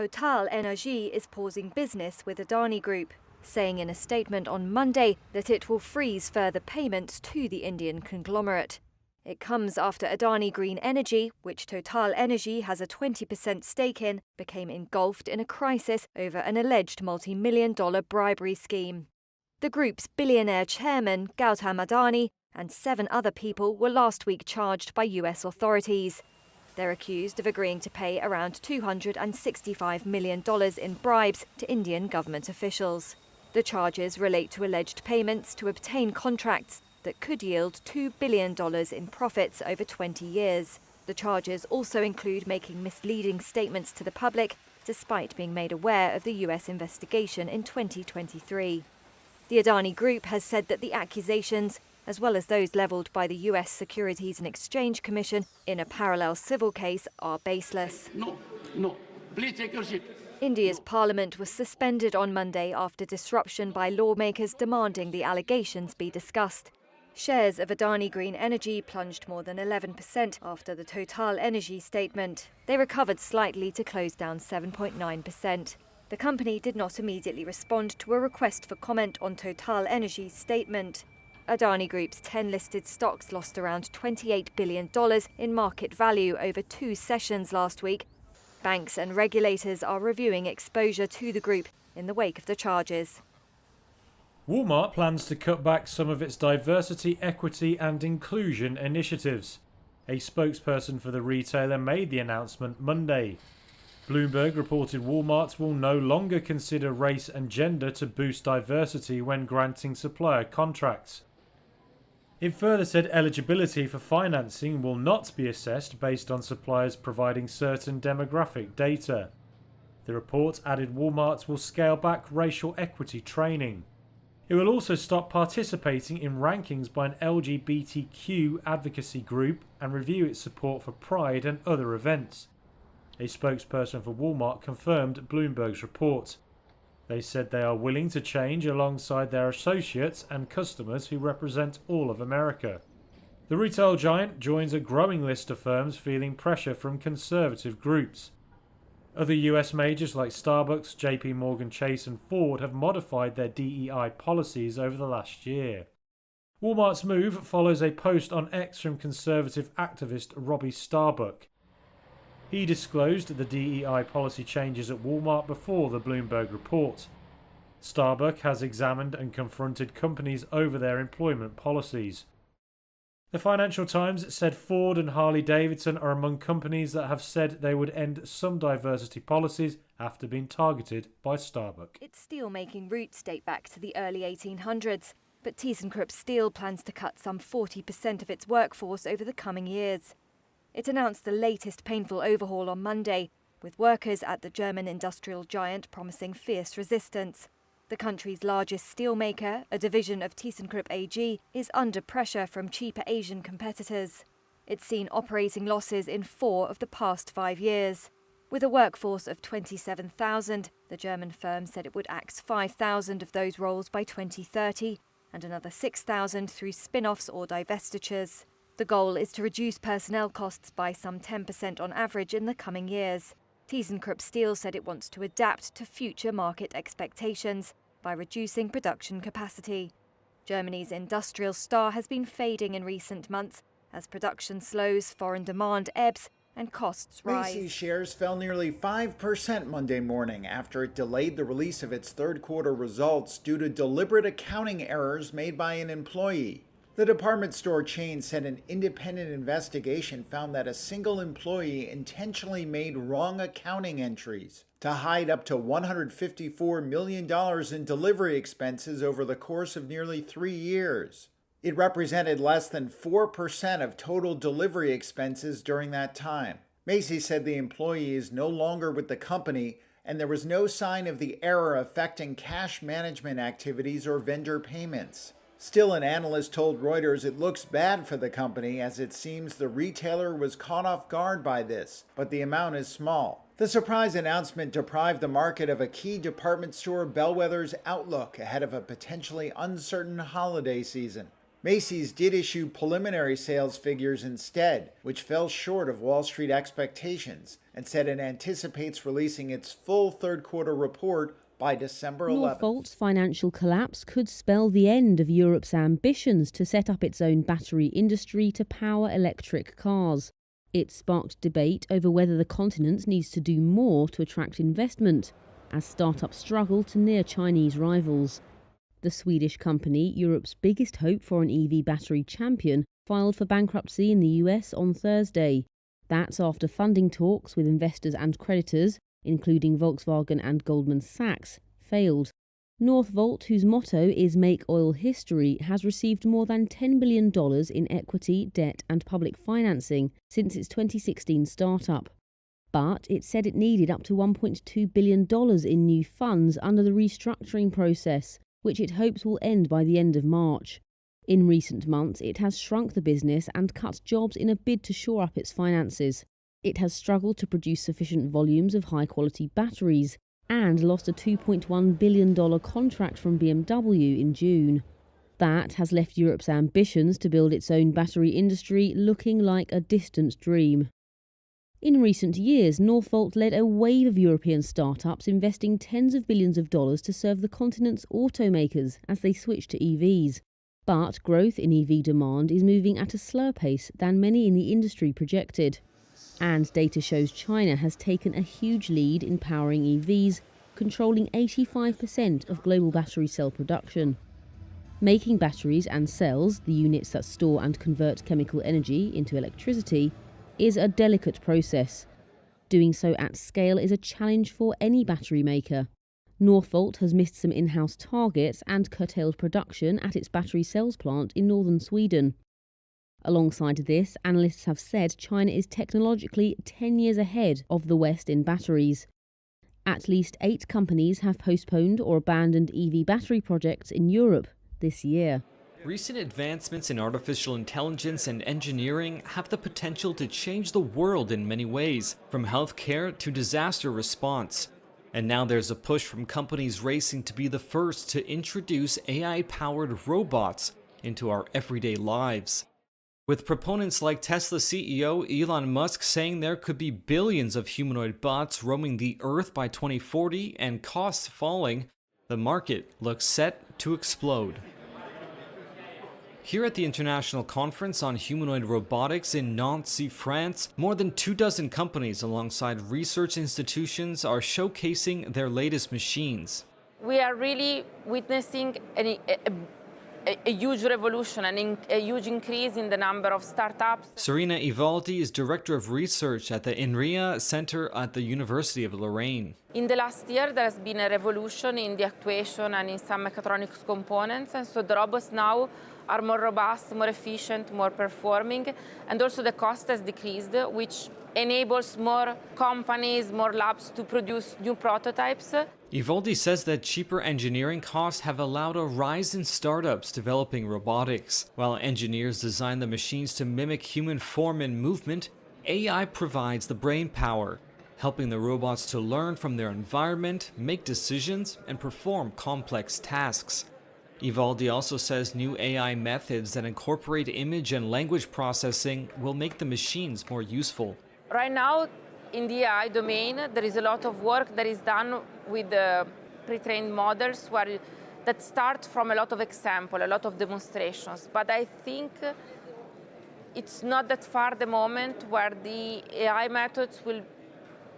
TotalEnergies is pausing business with Adani Group, saying in a statement on Monday that it will freeze further payments to the Indian conglomerate. It comes after Adani Green Energy, which TotalEnergies has a 20% stake in, became engulfed in a crisis over an alleged multi-million-dollar bribery scheme. The group's billionaire chairman, Gautam Adani, and 7 other people were last week charged by US authorities. They're accused of agreeing to pay around $265 million in bribes to Indian government officials. The charges relate to alleged payments to obtain contracts that could yield $2 billion in profits over 20 years. The charges also include making misleading statements to the public, despite being made aware of the US investigation in 2023. The Adani Group has said that the accusations, as well as those levelled by the US Securities and Exchange Commission in a parallel civil case, are baseless. No, please take your seat. India's parliament was suspended on Monday after disruption by lawmakers demanding the allegations be discussed. Shares of Adani Green Energy plunged more than 11% after the TotalEnergies statement. They recovered slightly to close down 7.9%. The company did not immediately respond to a request for comment on TotalEnergies' statement. Adani Group's 10 listed stocks lost around $28 billion in market value over 2 sessions last week. Banks and regulators are reviewing exposure to the group in the wake of the charges. Walmart plans to cut back some of its diversity, equity and inclusion initiatives. A spokesperson for the retailer made the announcement Monday. Bloomberg reported Walmart will no longer consider race and gender to boost diversity when granting supplier contracts. It further said eligibility for financing will not be assessed based on suppliers providing certain demographic data. The report added Walmart will scale back racial equity training. It will also stop participating in rankings by an LGBTQ advocacy group and review its support for Pride and other events. A spokesperson for Walmart confirmed Bloomberg's report. They said they are willing to change alongside their associates and customers who represent all of America. The retail giant joins a growing list of firms feeling pressure from conservative groups. Other US majors like Starbucks, JP Morgan Chase and Ford have modified their DEI policies over the last year. Walmart's move follows a post on X from conservative activist Robbie Starbuck. He disclosed the DEI policy changes at Walmart before the Bloomberg report. Starbuck has examined and confronted companies over their employment policies. The Financial Times said Ford and Harley-Davidson are among companies that have said they would end some diversity policies after being targeted by Starbuck. Its steel-making roots date back to the early 1800s, but Thyssenkrupp Steel plans to cut some 40% of its workforce over the coming years. It announced the latest painful overhaul on Monday, with workers at the German industrial giant promising fierce resistance. The country's largest steelmaker, a division of Thyssenkrupp AG, is under pressure from cheaper Asian competitors. It's seen operating losses in 4 of the past 5 years. With a workforce of 27,000, the German firm said it would axe 5,000 of those roles by 2030 and another 6,000 through spin-offs or divestitures. The goal is to reduce personnel costs by some 10% on average in the coming years. Thyssenkrupp Steel said it wants to adapt to future market expectations by reducing production capacity. Germany's industrial star has been fading in recent months as production slows, foreign demand ebbs, and costs rise. Macy shares fell nearly 5% Monday morning after it delayed the release of its third quarter results due to deliberate accounting errors made by an employee. The department store chain said an independent investigation found that a single employee intentionally made wrong accounting entries to hide up to $154 million in delivery expenses over the course of nearly 3 years. It represented less than 4% of total delivery expenses during that time. Macy said the employee is no longer with the company, and there was no sign of the error affecting cash management activities or vendor payments. Still, an analyst told Reuters it looks bad for the company as it seems the retailer was caught off guard by this, but the amount is small. The surprise announcement deprived the market of a key department store bellwether's outlook ahead of a potentially uncertain holiday season. Macy's did issue preliminary sales figures instead, which fell short of Wall Street expectations, and said it anticipates releasing its full third quarter report by December 11th. Northvolt's financial collapse could spell the end of Europe's ambitions to set up its own battery industry to power electric cars. It sparked debate over whether the continent needs to do more to attract investment, as startups struggle to near Chinese rivals. The Swedish company, Europe's biggest hope for an EV battery champion, filed for bankruptcy in the US on Thursday. That's after funding talks with investors and creditors, including Volkswagen and Goldman Sachs, failed. Northvolt, whose motto is Make Oil History, has received more than $10 billion in equity, debt and public financing since its 2016 startup. But it said it needed up to $1.2 billion in new funds under the restructuring process, which it hopes will end by the end of March. In recent months, it has shrunk the business and cut jobs in a bid to shore up its finances. It has struggled to produce sufficient volumes of high-quality batteries and lost a $2.1 billion contract from BMW in June. That has left Europe's ambitions to build its own battery industry looking like a distant dream. In recent years, Northvolt led a wave of European startups investing tens of billions of dollars to serve the continent's automakers as they switch to EVs. But growth in EV demand is moving at a slower pace than many in the industry projected. And data shows China has taken a huge lead in powering EVs, controlling 85% of global battery cell production. Making batteries and cells, the units that store and convert chemical energy into electricity, is a delicate process. Doing so at scale is a challenge for any battery maker. Northvolt has missed some in-house targets and curtailed production at its battery cells plant in northern Sweden. Alongside this, analysts have said China is technologically 10 years ahead of the West in batteries. At least 8 companies have postponed or abandoned EV battery projects in Europe this year. Recent advancements in artificial intelligence and engineering have the potential to change the world in many ways, from healthcare to disaster response. And now there's a push from companies racing to be the first to introduce AI-powered robots into our everyday lives. With proponents like Tesla CEO Elon Musk saying there could be billions of humanoid bots roaming the Earth by 2040 and costs falling, the market looks set to explode. Here at the International Conference on Humanoid Robotics in Nancy, France, more than 24 companies alongside research institutions are showcasing their latest machines. We are really witnessing a huge revolution, a huge increase in the number of startups. Serena Ivaldi is Director of Research at the INRIA Center at the University of Lorraine. In the last year, there has been a revolution in the actuation and in some mechatronics components, and so the robots now are more robust, more efficient, more performing, and also the cost has decreased, which enables more companies, more labs to produce new prototypes. Ivaldi says that cheaper engineering costs have allowed a rise in startups developing robotics. While engineers design the machines to mimic human form and movement, AI provides the brain power, helping the robots to learn from their environment, make decisions, and perform complex tasks. Ivaldi also says new AI methods that incorporate image and language processing will make the machines more useful. Right now, in the AI domain, there is a lot of work that is done with pre-trained models that start from a lot of examples, a lot of demonstrations. But I think it's not that far the moment where the AI methods will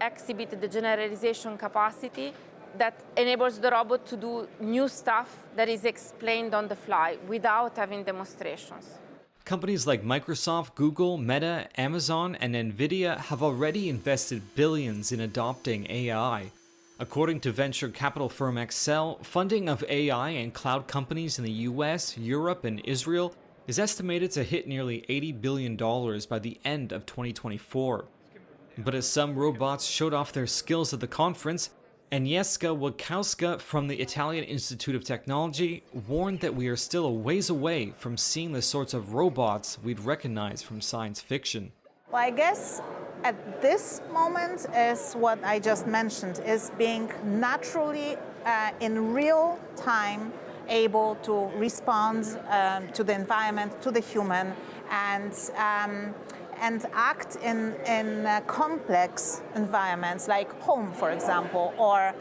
exhibit the generalization capacity that enables the robot to do new stuff that is explained on the fly without having demonstrations. Companies like Microsoft, Google, Meta, Amazon, and Nvidia have already invested billions in adopting AI. According to venture capital firm Excel, funding of AI and cloud companies in the US, Europe, and Israel is estimated to hit nearly $80 billion by the end of 2024. But as some robots showed off their skills at the conference, Agnieszka Łukowska from the Italian Institute of Technology warned that we are still a ways away from seeing the sorts of robots we'd recognize from science fiction. Well, I guess at this moment is what I just mentioned, is being naturally in real time able to respond to the environment, to the human, and act in complex environments like home, for example, or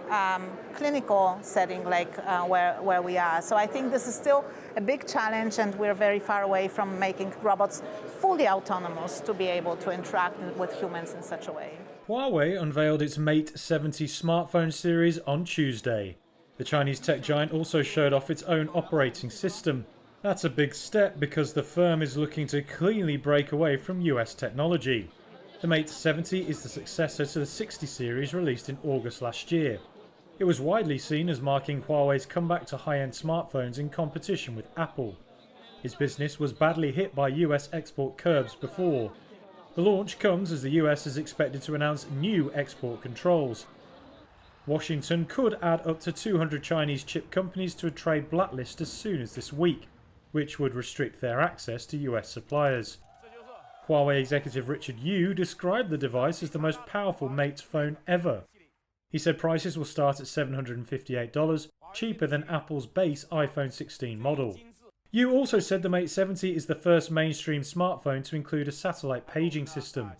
clinical setting like where we are. So I think this is still a big challenge, and we're very far away from making robots fully autonomous to be able to interact with humans in such a way. Huawei unveiled its Mate 70 smartphone series on Tuesday. The Chinese tech giant also showed off its own operating system. That's a big step because the firm is looking to cleanly break away from US technology. The Mate 70 is the successor to the 60 series released in August last year. It was widely seen as marking Huawei's comeback to high-end smartphones in competition with Apple. Its business was badly hit by US export curbs before. The launch comes as the US is expected to announce new export controls. Washington could add up to 200 Chinese chip companies to a trade blacklist as soon as this week, which would restrict their access to US suppliers. Huawei executive Richard Yu described the device as the most powerful Mate phone ever. He said prices will start at $758, cheaper than Apple's base iPhone 16 model. Yu also said the Mate 70 is the first mainstream smartphone to include a satellite paging system.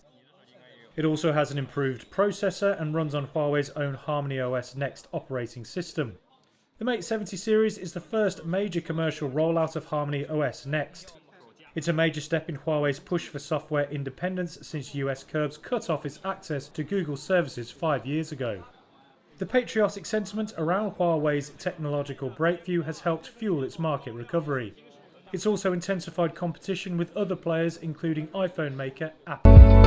It also has an improved processor and runs on Huawei's own Harmony OS Next operating system. The Mate 70 series is the first major commercial rollout of Harmony OS Next. It's a major step in Huawei's push for software independence since US curbs cut off its access to Google services 5 years ago. The patriotic sentiment around Huawei's technological breakthrough has helped fuel its market recovery. It's also intensified competition with other players including iPhone maker Apple.